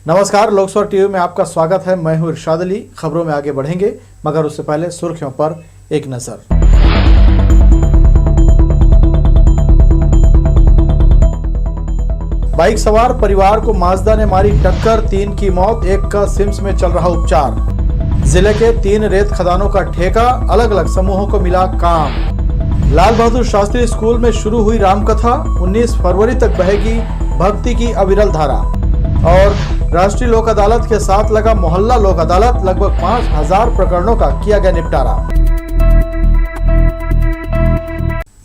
नमस्कार, लोकसभा टीवी में आपका स्वागत है। मैं हूं इरशाद अली। खबरों में आगे बढ़ेंगे, मगर उससे पहले सुर्खियों पर एक नजर। बाइक सवार परिवार को माजदा ने मारी टक्कर, 3 की मौत, 1 का सिम्स में चल रहा उपचार। जिले के 3 रेत खदानों का ठेका, अलग अलग समूहों को मिला काम। लाल बहादुर शास्त्री स्कूल में शुरू हुई रामकथा, 19 फरवरी तक बहेगी भक्ति की अविरल धारा। और राष्ट्रीय लोक अदालत के साथ लगा मोहल्ला लोक अदालत, लगभग 5000 प्रकरणों का किया गया निपटारा।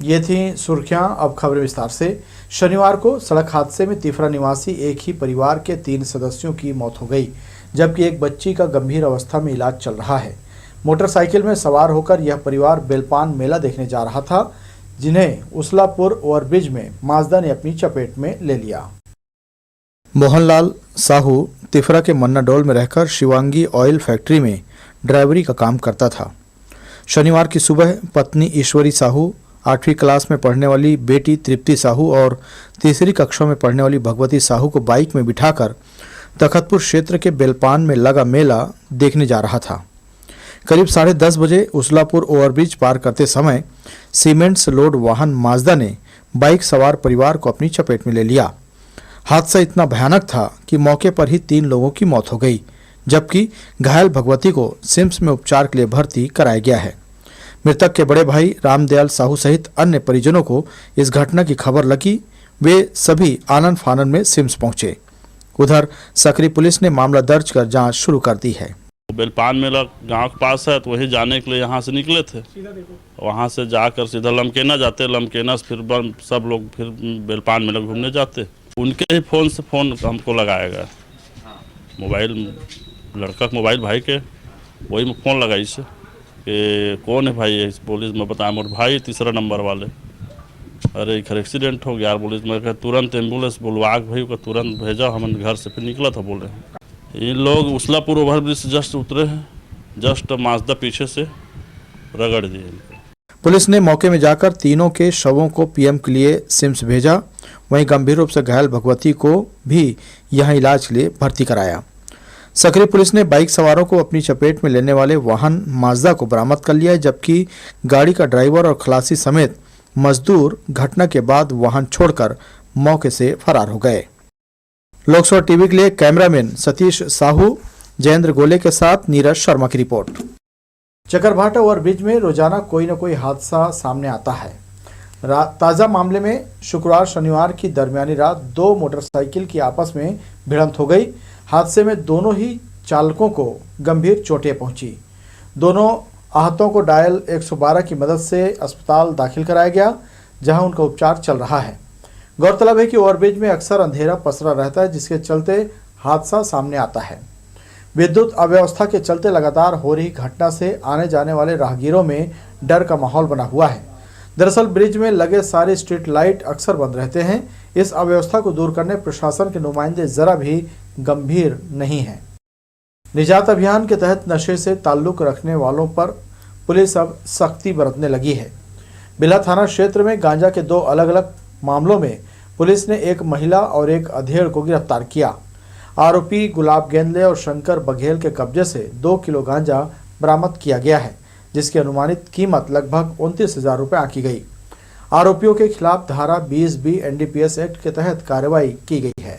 ये थी सुर्खियां, अब खबरें विस्तार से। शनिवार को सड़क हादसे में तिफरा निवासी एक ही परिवार के 3 सदस्यों की मौत हो गई, जबकि एक बच्ची का गंभीर अवस्था में इलाज चल रहा है। मोटरसाइकिल में सवार होकर यह परिवार बेलपान मेला देखने जा रहा था, जिन्हें उसलापुर ओवरब्रिज में माजदा ने अपनी चपेट में ले लिया। मोहनलाल साहू तिफरा के मन्नाडोल में रहकर शिवांगी ऑयल फैक्ट्री में ड्राइवरी का काम करता था। शनिवार की सुबह पत्नी ईश्वरी साहू, 8वीं क्लास में पढ़ने वाली बेटी तृप्ति साहू और तीसरी कक्षा में पढ़ने वाली भगवती साहू को बाइक में बिठाकर तखतपुर क्षेत्र के बेलपान में लगा मेला देखने जा रहा था। करीब 10:30 बजे उसलापुर ओवरब्रिज पार करते समय सीमेंट से लोड वाहन माजदा ने बाइक सवार परिवार को अपनी चपेट में ले लिया। हादसा इतना भयानक था कि मौके पर ही 3 लोगों की मौत हो गई, जबकि घायल भगवती को सिम्स में उपचार के लिए भर्ती कराया गया है। मृतक के बड़े भाई रामदयाल साहू सहित अन्य परिजनों को इस घटना की खबर लगी। वे सभी आनन फानन में सिम्स पहुंचे। उधर सकरी पुलिस ने मामला दर्ज कर जांच शुरू कर दी है। बेलपान मेला गांव के पास है, तो वही जाने के लिए यहाँ से निकले थे। वहाँ से जाकर सीधा लमकेना जाते, लमकेना से फिर सब लोग फिर बेलपान मेला घूमने जाते। उनके ही फ़ोन से फ़ोन हमको लगाया गया, मोबाइल लड़का का मोबाइल भाई के, वही में फ़ोन लगाई से कि कौन है भाई, इस पुलिस में बताया मोर भाई 3रा नंबर वाले। अरे एक एक्सीडेंट हो गया पुलिस में, कहा तुरंत एम्बुलेंस बुलवा के भाई को तुरंत भेजा। हम घर से फिर निकला था, बोल रहे ये लोग उसलापुर ओवरब्रिज से जस्ट उतरे हैं, जस्ट माजदा पीछे से रगड़ दिए। पुलिस ने मौके में जाकर तीनों के शवों को पीएम के लिए सिम्स भेजा। वहीं गंभीर रूप से घायल भगवती को भी यहां इलाज के लिए भर्ती कराया। सकरी पुलिस ने बाइक सवारों को अपनी चपेट में लेने वाले वाहन माजदा को बरामद कर लिया है, जबकि गाड़ी का ड्राइवर और खलासी समेत मजदूर घटना के बाद वाहन छोड़कर मौके से फरार हो गए। लोकसभा टीवी के लिए कैमरामैन सतीश साहू, जयेंद्र गोले के साथ नीरज शर्मा की रिपोर्ट। चकरभाटा ओवरब्रिज में रोजाना कोई न कोई हादसा सामने आता है। ताज़ा मामले में शुक्रवार शनिवार की दरमियानी रात 2 मोटरसाइकिल की आपस में भिड़ंत हो गई। हादसे में दोनों ही चालकों को गंभीर चोटें पहुंची। दोनों आहतों को डायल 112 की मदद से अस्पताल दाखिल कराया गया, जहां उनका उपचार चल रहा है। गौरतलब है कि ओवरब्रिज में अक्सर अंधेरा पसरा रहता है, जिसके चलते हादसा सामने आता है। विद्युत अव्यवस्था के चलते लगातार हो रही घटना से आने जाने वाले राहगीरों में डर का माहौल बना हुआ है। दरअसल ब्रिज में लगे सारे स्ट्रीट लाइट अक्सर बंद रहते हैं। इस अव्यवस्था को दूर करने प्रशासन के नुमाइंदे जरा भी गंभीर नहीं हैं। निजात अभियान के तहत नशे से ताल्लुक रखने वालों पर पुलिस अब सख्ती बरतने लगी है। बिल्हा थाना क्षेत्र में गांजा के 2 अलग अलग मामलों में पुलिस ने एक महिला और एक अधेड़ को गिरफ्तार किया। आरोपी गुलाब गेंदले और शंकर बघेल के कब्जे से 2 किलो गांजा बरामद किया गया है, जिसकी अनुमानित कीमत लगभग 29,000 रुपये आंकी गई। आरोपियों के खिलाफ धारा 20B एनडीपीएस एक्ट के तहत कार्रवाई की गई है।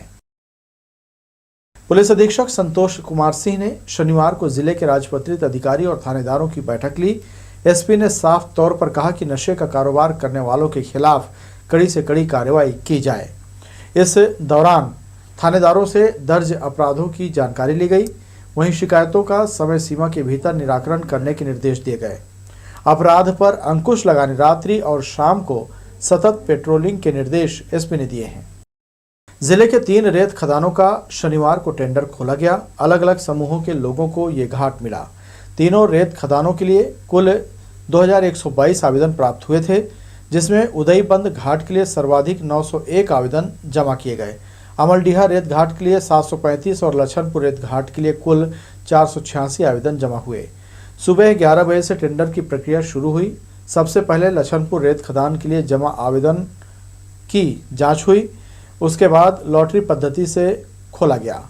पुलिस अधीक्षक संतोष कुमार सिंह ने शनिवार को जिले के राजपत्रित अधिकारी और थानेदारों की बैठक ली। एसपी ने साफ तौर पर कहा कि नशे का कारोबार करने वालों के खिलाफ कड़ी से कड़ी कार्रवाई की जाए। इस दौरान थानेदारों से दर्ज अपराधों की जानकारी ली गई। वहीं शिकायतों का समय सीमा के भीतर निराकरण करने के निर्देश दिए गए। अपराध पर अंकुश लगाने रात्रि और शाम को सतत पेट्रोलिंग के निर्देश एसपी ने दिए हैं। जिले के 3 रेत खदानों का शनिवार को टेंडर खोला गया। अलग अलग समूहों के लोगों को ये घाट मिला। तीनों रेत खदानों के लिए कुल 2122 आवेदन प्राप्त हुए थे, जिसमें उदयबंद घाट के लिए सर्वाधिक 901 आवेदन जमा किए गए। अमलडीहा रेत घाट के लिए 735 और लछनपुर रेत घाट के लिए कुल 486 आवेदन जमा हुए। सुबह 11 बजे से टेंडर की प्रक्रिया शुरू हुई। सबसे पहले लछनपुर रेत खदान के लिए जमा आवेदन की जांच हुई। उसके बाद लॉटरी पद्धति से खोला गया।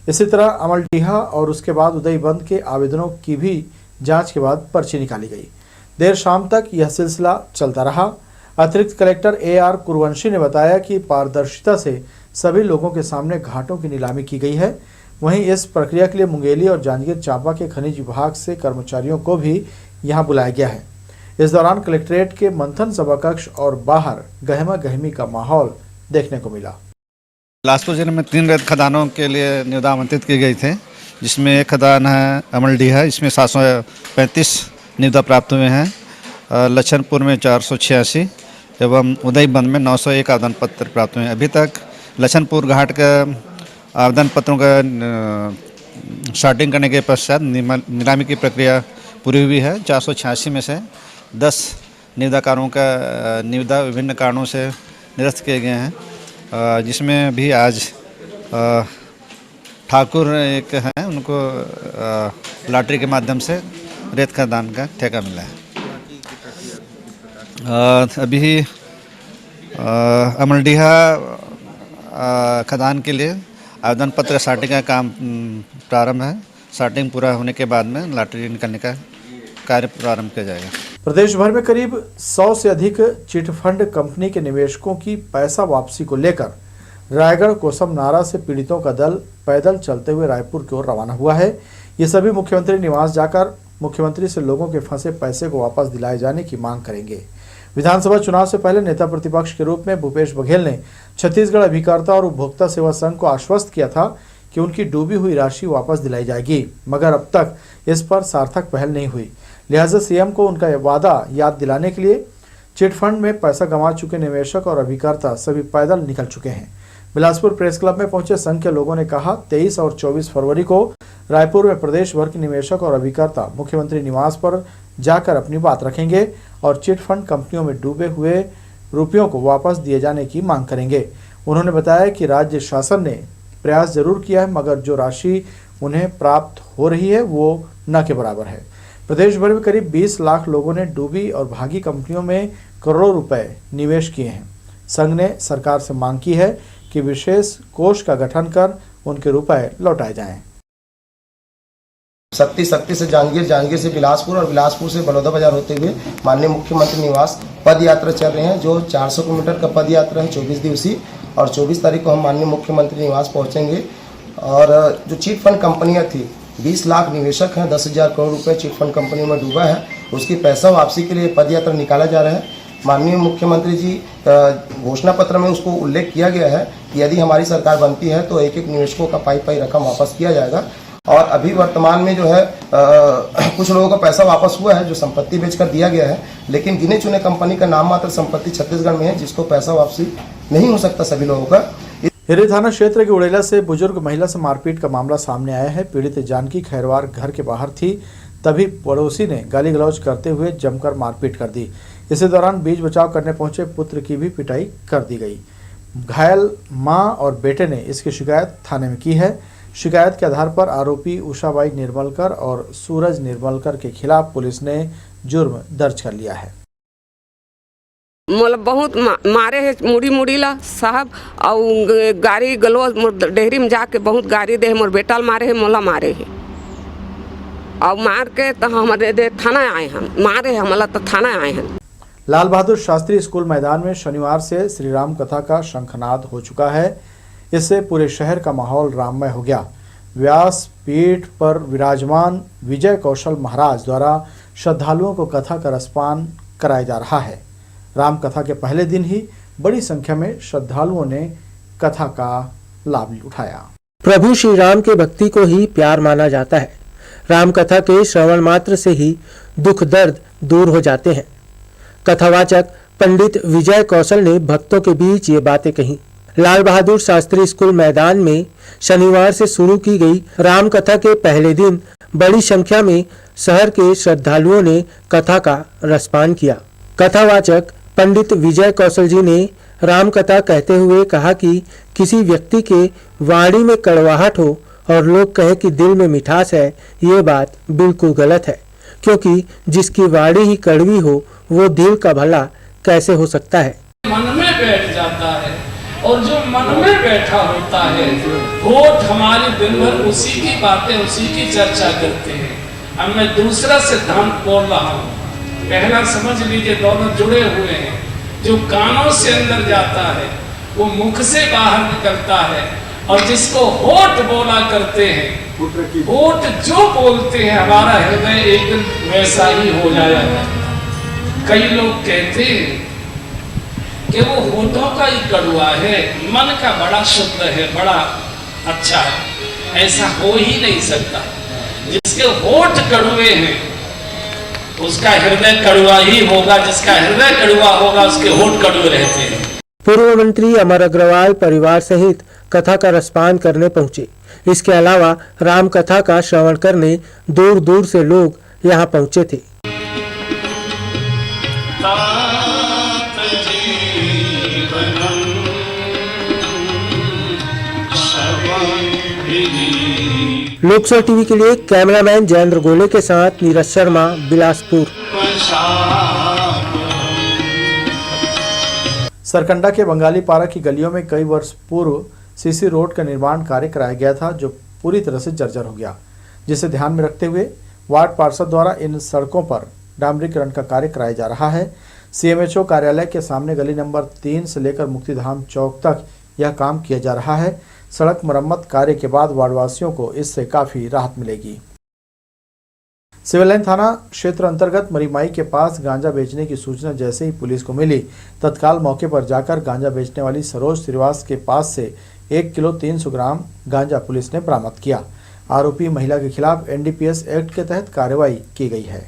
इसी तरह अमलडीहा और उसके बाद उदयबंद के आवेदनों की भी जांच के बाद पर्ची निकाली गई। देर शाम तक यह सिलसिला चलता रहा। अतिरिक्त कलेक्टर AR कुरवंशी ने बताया कि पारदर्शिता से सभी लोगों के सामने घाटों की नीलामी की गई है। वहीं इस प्रक्रिया के लिए मुंगेली और जांजगीर चांपा के खनिज विभाग से कर्मचारियों को भी यहां बुलाया गया है। इस दौरान कलेक्ट्रेट के मंथन सभा कक्ष और बाहर गहमा गहमी का माहौल देखने को मिला। बिलासपुर जिले में 3 रेत खदानों के लिए निविदा आमंत्रित की गई थे, जिसमें एक खदान है अमलडीहा, इसमें 735 निविदा प्राप्त हुए हैं। लछनपुर में 486 एवं उदयबंद में 901 आवेदन पत्र प्राप्त हुए हैं। अभी तक लछनपुर घाट का आवेदन पत्रों का स्टार्टिंग करने के पश्चात नीलामी की प्रक्रिया पूरी हुई है। 486 में से 10 निविदाकारों का निविदा विभिन्न कारणों से निरस्त किए गए हैं, जिसमें भी आज ठाकुर एक हैं, उनको लॉटरी के माध्यम से रेत खदान का ठेका मिला है। अभी अमलडीहा खदान के लिए आवेदन पत्र स्टार्टिंग का काम प्रारंभ है। स्टार्टिंग पूरा होने के बाद में लॉटरी निकलने का कार्य प्रारंभ किया जाएगा। प्रदेश भर में करीब 100 से अधिक चिटफंड कंपनी के निवेशकों की पैसा वापसी को लेकर रायगढ़ कोसम नारा से पीड़ितों का दल पैदल चलते हुए रायपुर की ओर रवाना हुआ है। ये सभी मुख्यमंत्री निवास जाकर मुख्यमंत्री से लोगों के फंसे पैसे को वापस दिलाए जाने की मांग करेंगे। विधानसभा चुनाव से पहले नेता प्रतिपक्ष के रूप में भूपेश बघेल ने छत्तीसगढ़ अभिकर्ता और उपभोक्ता सेवा संघ को आश्वस्त किया था कि उनकी डूबी हुई राशि वापस दिलाई जाएगी, मगर अब तक इस पर सार्थक पहल नहीं हुई। लिहाजा सीएम को उनका वादा याद दिलाने के लिए चिटफंड में पैसा गंवा चुके निवेशक और अभिकर्ता सभी पैदल निकल चुके हैं। बिलासपुर प्रेस क्लब में पहुंचे संघ के लोगों ने कहा, 23 और 24 फरवरी को रायपुर में प्रदेश भर के निवेशक और अभिकर्ता मुख्यमंत्री निवास पर जाकर अपनी बात रखेंगे और चिटफंड कंपनियों में डूबे हुए रुपयों को वापस दिए जाने की मांग करेंगे। उन्होंने बताया कि राज्य शासन ने प्रयास जरूर किया है, मगर जो राशि उन्हें प्राप्त हो रही है वो न के बराबर है। प्रदेश भर में करीब 20 लाख लोगों ने डूबी और भागी कंपनियों में करोड़ों रुपए निवेश किए हैं। संघ ने सरकार से मांग की है कि विशेष कोष का गठन कर उनके रुपए लौटाए जाएं। शक्ति से जांजगीर से बिलासपुर और बिलासपुर से बलौदा बाजार होते हुए माननीय मुख्यमंत्री निवास पद यात्रा चल रहे हैं, जो 400 किलोमीटर का पद यात्रा है, 24 दिवसीय, और 24 तारीख को हम माननीय मुख्यमंत्री निवास पहुंचेंगे। और जो चिट फंड कंपनियां थी, 20 लाख निवेशक हैं, 10,000 करोड़ रुपए चिट फंड कंपनियों में डूबा है, उसकी पैसा वापसी के लिए पद यात्रा निकाला जा रहा है। माननीय मुख्यमंत्री जी घोषणा पत्र में उसको उल्लेख किया गया है कि यदि हमारी सरकार बनती है तो एक एक निवेशकों का पाई रकम वापस किया जाएगा। और अभी वर्तमान में जो है कुछ लोगों का पैसा वापस हुआ है जो संपत्ति बेचकर दिया गया है, लेकिन गिने चुने कंपनी का नाम मात्र संपत्ति छत्तीसगढ़ में है जिसको पैसा वापसी नहीं हो सकता सभी लोगों का। हिरी थाना क्षेत्र के उड़ेला से बुजुर्ग महिला से मारपीट का मामला सामने आया है। पीड़ित जानकी खैरवार घर के बाहर थी, तभी पड़ोसी ने गाली गलौज करते हुए जमकर मारपीट कर दी। इसी दौरान बीच बचाव करने पहुंचे पुत्र की भी पिटाई कर दी गई। घायल मां और बेटे ने इसकी शिकायत थाने में की है। शिकायत के आधार पर आरोपी उषाबाई निर्मलकर और सूरज निर्मलकर के खिलाफ पुलिस ने जुर्म दर्ज कर लिया है। मोला बहुत मारे है, मुड़ी ला साहब, और गाड़ी गलौज मोर डेहरी में जाके बहुत गाड़ी दे, मोर बेटा मारे है, मोला मारे है, और मार के तो हमारे दे थाना आए हम, मारे है हमला तो थाना आए हैं। लाल बहादुर शास्त्री स्कूल मैदान में शनिवार से श्री राम कथा का शंखनाद हो चुका है। इससे पूरे शहर का माहौल राममय हो गया। व्यास पीठ पर विराजमान विजय कौशल महाराज द्वारा श्रद्धालुओं को कथा का रसपान कराया जा रहा है। राम कथा के पहले दिन ही बड़ी संख्या में श्रद्धालुओं ने कथा का लाभ उठाया। प्रभु श्री राम के भक्ति को ही प्यार माना जाता है। राम कथा के श्रवण मात्र से ही दुख दर्द दूर हो जाते हैं। कथावाचक पंडित विजय कौशल ने भक्तों के बीच ये बातें कही। लाल बहादुर शास्त्री स्कूल मैदान में शनिवार से शुरू की गई राम कथा के पहले दिन बड़ी संख्या में शहर के श्रद्धालुओं ने कथा का रसपान किया। कथावाचक पंडित विजय कौशल जी ने राम कथा कहते हुए कहा कि किसी व्यक्ति के वाणी में कड़वाहट हो और लोग कहें कि दिल में मिठास है, ये बात बिल्कुल गलत है, क्योंकि जिसकी वाणी ही कड़वी हो वो दिल का भला कैसे हो सकता है। मन में बैठ जाता है और जो मन में बैठा होता है होठ हमारे दिन भर उसी की बातें, उसी की चर्चा करते हैं। अब मैं दूसरा सिद्धांत बोल रहा हूँ। पहला समझ लीजिए, दोनों जुड़े हुए हैं। जो कानों से अंदर जाता है वो मुख से बाहर निकलता है, और जिसको होठ बोला करते हैं, होठ जो बोलते हैं हमारा हृदय एक दिन वैसा ही हो जाया करता। कई लोग कहते हैं कि वो होठों का ही कड़वा है, मन का बड़ा शुद्ध है, बड़ा अच्छा है। ऐसा हो ही नहीं सकता। जिसके होठ कड़वे हैं उसका हृदय कड़वा ही होगा, जिसका हृदय कड़वा होगा उसके होठ कड़वे रहते हैं। पूर्व मंत्री अमर अग्रवाल परिवार सहित कथा का रसपान करने पहुंचे। इसके अलावा राम कथा का श्रवण करने दूर दूर से लोग यहां पहुंचे थे। लोकसभा टीवी के लिए कैमरामैन जयेंद्र गोले के साथ नीरज शर्मा, बिलासपुर। सरकंडा के बंगाली पारा की गलियों में कई वर्ष पूर्व सीसी रोड का निर्माण कार्य कराया गया था, जो पूरी तरह से जर्जर हो गया, जिसे ध्यान में रखते हुए वार्ड पार्षद द्वारा इन सड़कों पर डामरीकरण का कार्य कराया जा रहा है। सीएमएचओ कार्यालय के सामने गली नंबर 3 से लेकर मुक्तिधाम चौक तक यह काम किया जा रहा है। सड़क मरम्मत कार्य के बाद वार्डवासियों को इससे काफी राहत मिलेगी। सिविल लाइन थाना क्षेत्र अंतर्गत मरीमाई के पास गांजा बेचने की सूचना जैसे ही पुलिस को मिली, तत्काल मौके पर जाकर गांजा बेचने वाली सरोज श्रीवास के पास से 1 किलो 300 ग्राम गांजा पुलिस ने बरामद किया। आरोपी महिला के खिलाफ एनडीपीएस एक्ट के तहत कार्रवाई की गई है।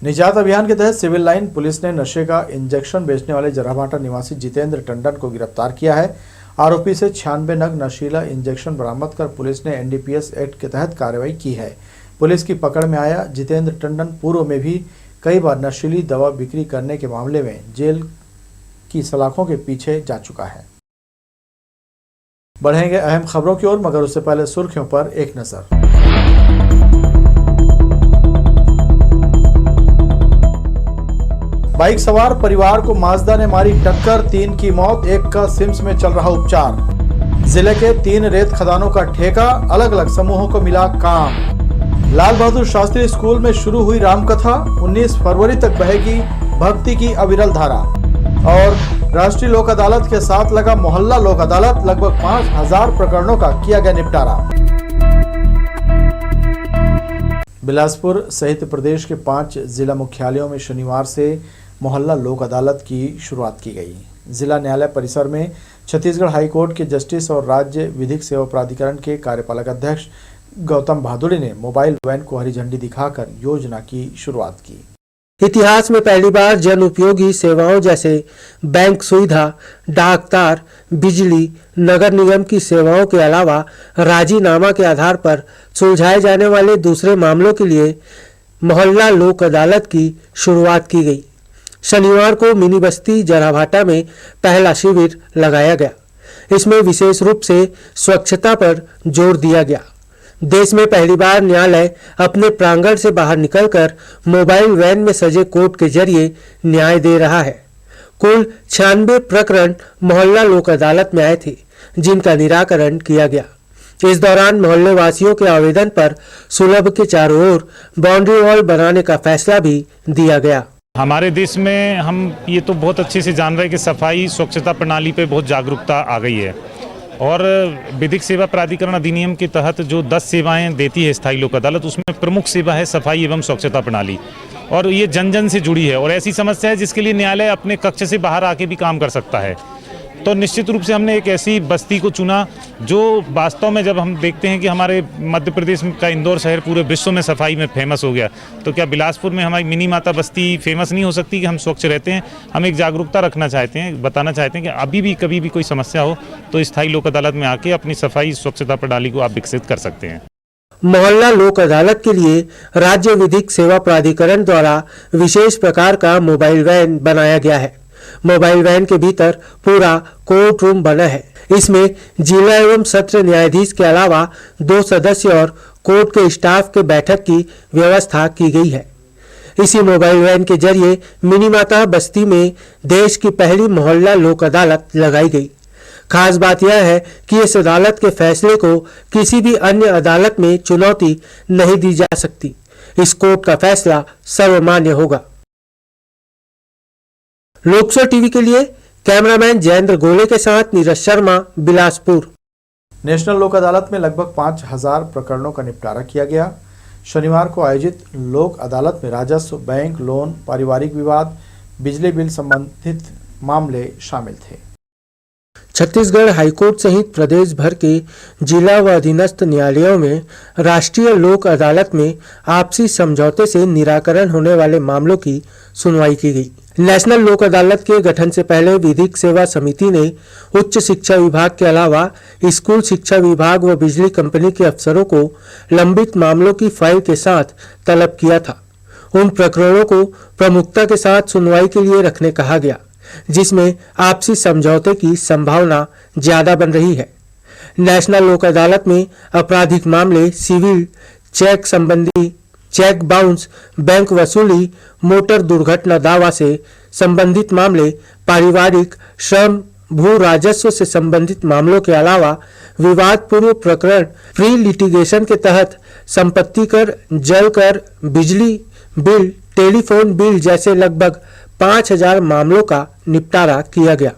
निजात अभियान के तहत सिविल लाइन पुलिस ने नशे का इंजेक्शन बेचने वाले जराभाटा निवासी जितेंद्र टंडन को गिरफ्तार किया है। आरोपी से 96 नग नशीला इंजेक्शन बरामद कर पुलिस ने एनडीपीएस एक्ट के तहत कार्रवाई की है। पुलिस की पकड़ में आया जितेंद्र टंडन पूर्व में भी कई बार नशीली दवा बिक्री करने के मामले में जेल की सलाखों के पीछे जा चुका है। बढ़ेंगे अहम खबरों की ओर, मगर उससे पहले सुर्खियों पर एक नजर। बाइक सवार परिवार को माजदा ने मारी टक्कर, 3 की मौत, 1 का सिम्स में चल रहा उपचार। जिले के 3 रेत खदानों का ठेका, अलग अलग समूहों को मिला काम। लाल बहादुर शास्त्री स्कूल में शुरू हुई रामकथा, 19 फरवरी तक बहेगी भक्ति की अविरल धारा। और राष्ट्रीय लोक अदालत के साथ लगा मोहल्ला लोक अदालत, लगभग 5000 प्रकरणों का किया गया निपटारा। बिलासपुर सहित प्रदेश के 5 जिला मुख्यालयों में शनिवार से मोहल्ला लोक अदालत की शुरुआत की गई। जिला न्यायालय परिसर में छत्तीसगढ़ हाईकोर्ट के जस्टिस और राज्य विधिक सेवा प्राधिकरण के कार्यपालक अध्यक्ष गौतम भादुड़ी ने मोबाइल वैन को हरी झंडी दिखाकर योजना की शुरुआत की। इतिहास में पहली बार जन उपयोगी सेवाओं जैसे बैंक सुविधा, डाक तार, बिजली, नगर निगम की सेवाओं के अलावा राजीनामा के आधार पर सुलझाए जाने वाले दूसरे मामलों के लिए मोहल्ला लोक अदालत की शुरुआत की गई। शनिवार को मिनी बस्ती जराभाटा में पहला शिविर लगाया गया। इसमें विशेष रूप से स्वच्छता पर जोर दिया गया। देश में पहली बार न्यायालय अपने प्रांगण से बाहर निकलकर मोबाइल वैन में सजे कोर्ट के जरिए न्याय दे रहा है। कुल 96 प्रकरण मोहल्ला लोक अदालत में आए थे, जिनका निराकरण किया गया। इस दौरान मोहल्ले वासियों के आवेदन पर सुलभ के चारों ओर बाउंड्री वॉल बनाने का फैसला भी दिया गया। हमारे देश में हम ये तो बहुत अच्छे से जान रहे हैं कि सफाई स्वच्छता प्रणाली पे बहुत जागरूकता आ गई है, और विधिक सेवा प्राधिकरण अधिनियम के तहत जो 10 सेवाएं देती है स्थायी लोक अदालत, उसमें प्रमुख सेवा है सफाई एवं स्वच्छता प्रणाली, और ये जन जन से जुड़ी है और ऐसी समस्या है जिसके लिए न्यायालय अपने कक्ष से बाहर आके भी काम कर सकता है। तो निश्चित रूप से हमने एक ऐसी बस्ती को चुना जो वास्तव में, जब हम देखते हैं कि हमारे मध्य प्रदेश का इंदौर शहर पूरे विश्व में सफाई में फेमस हो गया, तो क्या बिलासपुर में हमारी मिनी माता बस्ती फेमस नहीं हो सकती कि हम स्वच्छ रहते हैं? हम एक जागरूकता रखना चाहते हैं, बताना चाहते हैं कि अभी भी कभी भी कोई समस्या हो तो स्थायी लोक अदालत में आके अपनी सफाई स्वच्छता प्रणाली को आप विकसित कर सकते हैं। मोहल्ला लोक अदालत के लिए राज्य विधिक सेवा प्राधिकरण द्वारा विशेष प्रकार का मोबाइल वैन बनाया गया है। मोबाइल वैन के भीतर पूरा कोर्ट रूम बना है। इसमें जिला एवं सत्र न्यायाधीश के अलावा 2 सदस्य और कोर्ट के स्टाफ के बैठक की व्यवस्था की गई है। इसी मोबाइल वैन के जरिए मिनीमाता बस्ती में देश की पहली मोहल्ला लोक अदालत लगाई गई। खास बात यह है कि इस अदालत के फैसले को किसी भी अन्य अदालत में चुनौती नहीं दी जा सकती। इस कोर्ट का फैसला सर्वमान्य होगा। लोकसभा टीवी के लिए कैमरामैन जयेंद्र गोले के साथ नीरज शर्मा, बिलासपुर। नेशनल लोक अदालत में लगभग 5000 प्रकरणों का निपटारा किया गया। शनिवार को आयोजित लोक अदालत में राजस्व, बैंक, लोन, पारिवारिक विवाद, बिजली बिल संबंधित मामले शामिल थे। छत्तीसगढ़ हाईकोर्ट सहित प्रदेश भर के जिला व अधीनस्थ न्यायालयों में राष्ट्रीय लोक अदालत में आपसी समझौते से निराकरण होने वाले मामलों की सुनवाई की गई। नेशनल लोक अदालत के गठन से पहले विधिक सेवा समिति ने उच्च शिक्षा विभाग के अलावा स्कूल शिक्षा विभाग व बिजली कंपनी के अफसरों को लंबित मामलों की फाइल के साथ तलब किया था। उन प्रकरणों को प्रमुखता के साथ सुनवाई के लिए रखने कहा गया, जिसमें आपसी समझौते की संभावना ज्यादा बन रही है। नेशनल लोक अदालत में आपराधिक मामले, सिविल, चेक संबंधी, चेक बाउंस, बैंक वसूली, मोटर दुर्घटना दावा से संबंधित मामले, पारिवारिक, श्रम, भू राजस्व से संबंधित मामलों के अलावा विवाद पूर्व प्रकरण, प्री लिटिगेशन के तहत संपत्ति कर, जल कर, बिजली बिल, टेलीफोन बिल जैसे लगभग 5000 मामलों का निपटारा किया गया।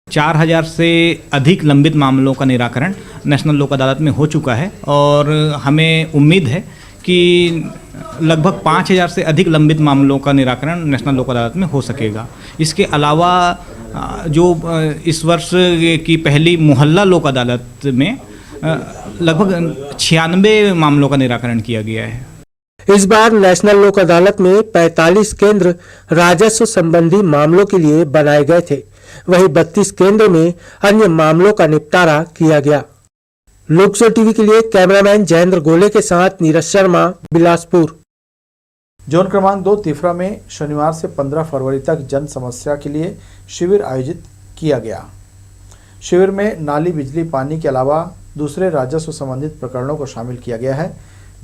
4000 से अधिक लंबित मामलों का निराकरण नेशनल लोक अदालत में हो चुका है और हमें उम्मीद है कि लगभग 5000 से अधिक लंबित मामलों का निराकरण नेशनल लोक अदालत में हो सकेगा। इसके अलावा जो इस वर्ष की पहली मोहल्ला लोक अदालत में लगभग 96 मामलों का निराकरण किया गया है। इस बार नेशनल लोक अदालत में 45 केंद्र राजस्व संबंधी मामलों के लिए बनाए गए थे, वहीं 32 केंद्र में अन्य मामलों का निपटारा किया गया। लोकसभा टीवी के लिए कैमरामैन जयेंद्र गोले के साथ नीरज शर्मा, बिलासपुर। जोन क्रमांक 2 तिफरा में शनिवार से 15 फरवरी तक जन समस्या के लिए शिविर आयोजित किया गया। शिविर में नाली, बिजली, पानी के अलावा दूसरे राजस्व संबंधित प्रकरणों को शामिल किया गया है।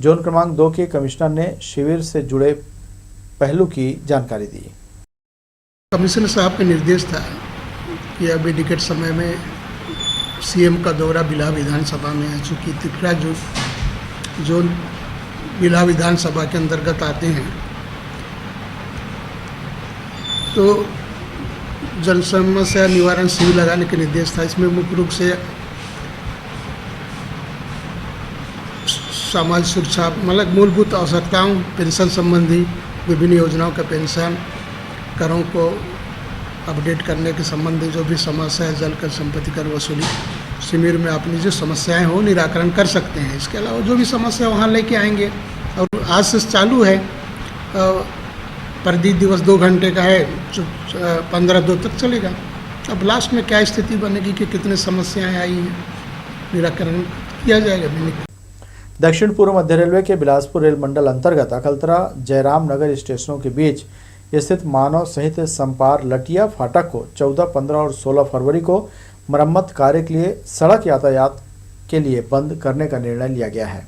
जोन क्रमांक 2 के कमिश्नर ने शिविर से जुड़े पहलू की जानकारी दी। कमिश्नर साहब का निर्देश था कि अभी निकट समय में सीएम का दौरा बिल्हा विधानसभा में है। चूँकि तिफरा जोन बिल्हा विधानसभा के अंतर्गत आते हैं, तो जन समस्या निवारण शिविर लगाने के निर्देश था। इसमें मुख्य रूप से समाज सुरक्षा, मतलब मूलभूत आवश्यकताओं, पेंशन संबंधी विभिन्न योजनाओं का पेंशन, करों को अपडेट करने के संबंधी जो भी समस्या है, जल कर, संपत्ति कर वसूली, शिविर में अपनी जो समस्याएं हो निराकरण कर सकते हैं। इसके अलावा जो भी समस्या वहाँ लेके आएंगे। और आज से चालू है, प्रति दिवस 2 घंटे का है, 15-2 तक चलेगा। अब लास्ट में क्या स्थिति बनेगी कि कितनी समस्याएं आई हैं, निराकरण किया जाएगा। दक्षिण पूर्व मध्य रेलवे के बिलासपुर रेल मंडल अंतर्गत अकलतरा जयराम नगर स्टेशनों के बीच स्थित मानव सहित संपार लटिया फाटक को 14, 15 और 16 फरवरी को मरम्मत कार्य के लिए सड़क यातायात के लिए बंद करने का निर्णय लिया गया है।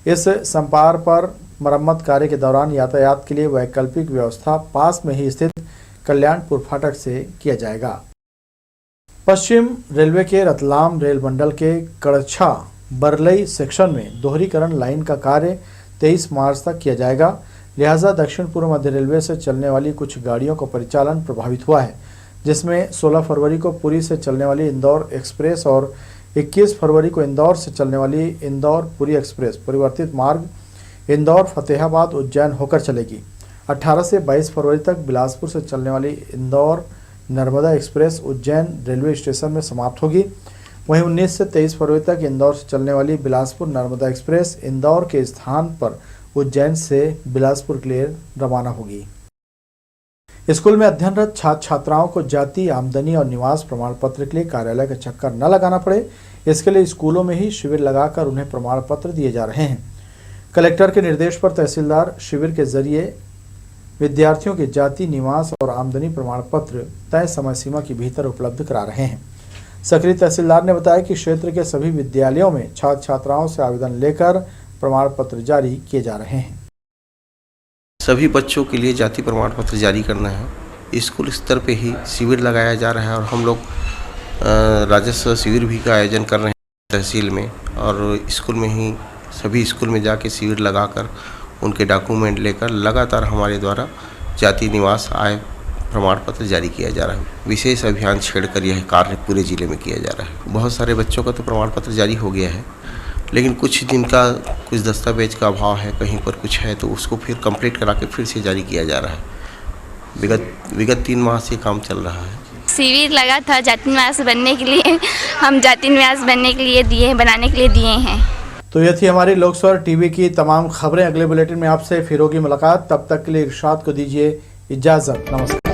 इस संपार पर मरम्मत कार्य के दौरान यातायात के लिए वैकल्पिक व्यवस्था पास में ही स्थित कल्याणपुर फाटक से किया जाएगा। पश्चिम रेलवे के रतलाम रेल मंडल के कड़छा बरलई सेक्शन में दोहरीकरण लाइन का कार्य 23 मार्च तक किया जाएगा। लिहाजा दक्षिण पूर्व मध्य रेलवे से चलने वाली कुछ गाड़ियों का परिचालन प्रभावित हुआ है, जिसमें 16 फरवरी को पुरी से चलने वाली इंदौर एक्सप्रेस और 21 फरवरी को इंदौर से चलने वाली इंदौर पुरी एक्सप्रेस परिवर्तित मार्ग इंदौर फतेहाबाद उज्जैन होकर चलेगी। 18 से 22 फरवरी तक बिलासपुर से चलने वाली Indore Narmada express Ujjain railway station में समाप्त होगी। वहीं 19 से 23 फरवरी तक इंदौर से चलने वाली बिलासपुर नर्मदा एक्सप्रेस इंदौर के स्थान पर उज्जैन से बिलासपुर के लिए रवाना होगी। स्कूल में अध्ययनरत छात्र छात्राओं को जाति, आमदनी और निवास प्रमाण पत्र के लिए कार्यालय का चक्कर न लगाना पड़े, इसके लिए स्कूलों में ही शिविर लगाकर उन्हें प्रमाण पत्र दिए जा रहे हैं। कलेक्टर के निर्देश पर तहसीलदार शिविर के जरिए विद्यार्थियों के जाति, निवास और आमदनी प्रमाण पत्र तय समय सीमा के भीतर उपलब्ध करा रहे हैं। सक्रिय तहसीलदार ने बताया कि क्षेत्र के सभी विद्यालयों में छात्र छात्राओं से आवेदन लेकर प्रमाण पत्र जारी किए जा रहे हैं। सभी बच्चों के लिए जाति प्रमाण पत्र जारी करना है। स्कूल स्तर पे ही शिविर लगाया जा रहा है और हम लोग राजस्व शिविर भी का आयोजन कर रहे हैं तहसील में, और स्कूल में ही सभी स्कूल में जाके शिविर लगाकर उनके डॉक्यूमेंट लेकर लगातार हमारे द्वारा जाति निवास आय प्रमाण पत्र जारी किया जा रहा है। विशेष अभियान छेड़कर यह कार्य पूरे जिले में किया जा रहा है। बहुत सारे बच्चों का तो प्रमाण पत्र जारी हो गया है, लेकिन कुछ जिनका कुछ दस्तावेज का अभाव है, कहीं पर कुछ है, तो उसको फिर कंप्लीट करा के फिर से जारी किया जा रहा है। विगत 3 माह से काम चल रहा है। शिविर लगा था जाति निवास बनने के लिए, हम जाति निवास बनने के लिए बनाने के लिए दिए हैं। तो यह थी हमारी लोकस्वर टीवी की तमाम खबरें। अगले बुलेटिन में आपसे फिर होगी मुलाकात। तब तक के लिए इरशाद को दीजिए इजाज़त। नमस्कार।